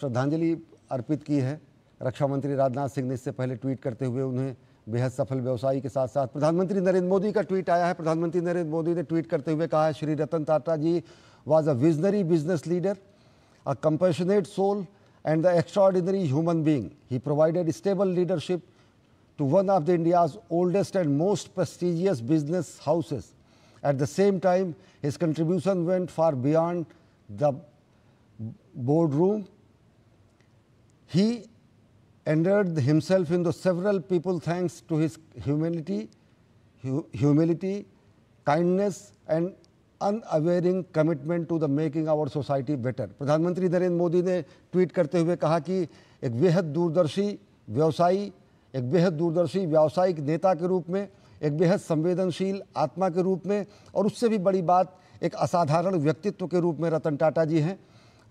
श्रद्धांजलि अर्पित की है। रक्षा मंत्री राजनाथ सिंह ने इससे पहले ट्वीट करते हुए उन्हें बेहद सफल व्यवसायी के साथ साथ प्रधानमंत्री नरेंद्र मोदी का ट्वीट आया है। प्रधानमंत्री नरेंद्र मोदी ने ट्वीट करते हुए कहा है, Shri Ratan Tata ji was a visionary business leader, a compassionate soul and the extraordinary human being. He provided stable leadership to one of the India's oldest and most prestigious business houses. At the same time, his contribution went far beyond the boardroom. He endeared himself into several people thanks to his humility, kindness and unwavering commitment to the making our society better. प्रधानमंत्री नरेंद्र मोदी ने tweet करते हुए कहा कि एक बेहद दूरदर्शी व्यावसायिक नेता के रूप में, एक बेहद संवेदनशील आत्मा के रूप में और उससे भी बड़ी बात एक असाधारण व्यक्तित्व के रूप में रतन टाटा जी हैं।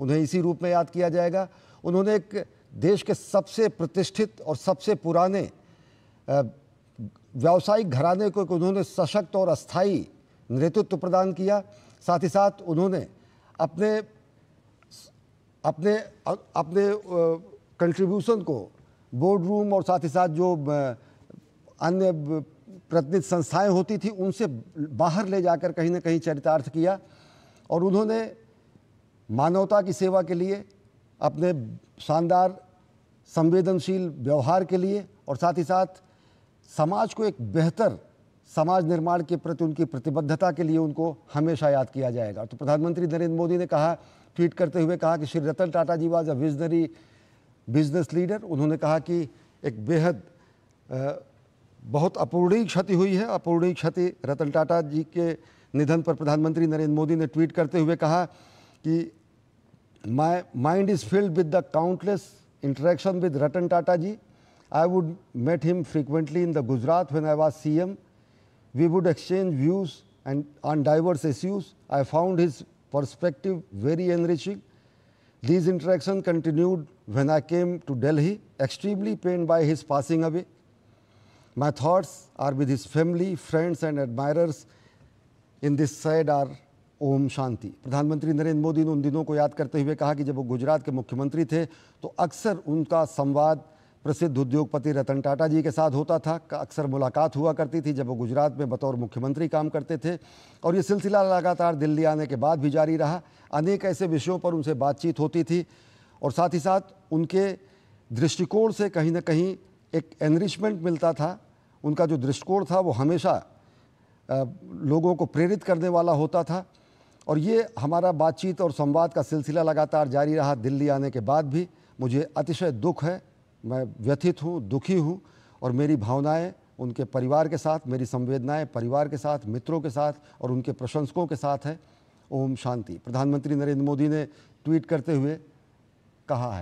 उन्हें इसी रूप में याद किया जाएगा। उन्होंने एक देश के सबसे प्रतिष्ठित और सबसे पुराने व्यावसायिक घराने को उन्होंने सशक्त और अस्थायी नेतृत्व प्रदान किया। साथ ही साथ उन्होंने अपने कंट्रीब्यूशन को बोर्ड रूम और साथ ही साथ जो अन्य प्रतिनिधि संस्थाएं होती थी उनसे बाहर ले जाकर कहीं ना कहीं चरितार्थ किया और उन्होंने मानवता की सेवा के लिए, अपने शानदार संवेदनशील व्यवहार के लिए और साथ ही साथ समाज को एक बेहतर समाज निर्माण के प्रति उनकी प्रतिबद्धता के लिए उनको हमेशा याद किया जाएगा। तो प्रधानमंत्री नरेंद्र मोदी ने कहा, ट्वीट करते हुए कहा कि Shri Ratan Tata ji was a visionary business leader. उन्होंने कहा कि एक बेहद बहुत अपूरणीय क्षति हुई है। अपूरणीय क्षति रतन टाटा जी के निधन पर प्रधानमंत्री नरेंद्र मोदी ने ट्वीट करते हुए कहा कि my mind is filled with the countless interaction with Ratan Tata ji. I would met him frequently in the Gujarat when I was CM. We would exchange views and on diverse issues. I found his perspective very enriching. These interactions continued when I came to Delhi, extremely pained by his passing away. My thoughts are with his family, friends and admirers in this sad hour. Om Shanti. प्रधानमंत्री नरेंद्र मोदी ने उन दिनों को याद करते हुए कहा कि जब वो गुजरात के मुख्यमंत्री थे तो अक्सर उनका संवाद प्रसिद्ध उद्योगपति रतन टाटा जी के साथ होता था। अक्सर मुलाकात हुआ करती थी जब वो गुजरात में बतौर मुख्यमंत्री काम करते थे और ये सिलसिला लगातार दिल्ली आने के बाद भी जारी रहा। अनेक ऐसे विषयों पर उनसे बातचीत होती थी और साथ ही साथ उनके दृष्टिकोण से कहीं ना कहीं एक एनरिचमेंट मिलता था। उनका जो दृष्टिकोण था वो हमेशा लोगों को प्रेरित करने वाला होता था और ये हमारा बातचीत और संवाद का सिलसिला लगातार जारी रहा दिल्ली आने के बाद भी। मुझे अतिशय दुख है, मैं व्यथित हूँ, दुखी हूँ और मेरी भावनाएं उनके परिवार के साथ, मेरी संवेदनाएं परिवार के साथ, मित्रों के साथ और उनके प्रशंसकों के साथ है। ओम शांति। प्रधानमंत्री नरेंद्र मोदी ने ट्वीट करते हुए कहा है।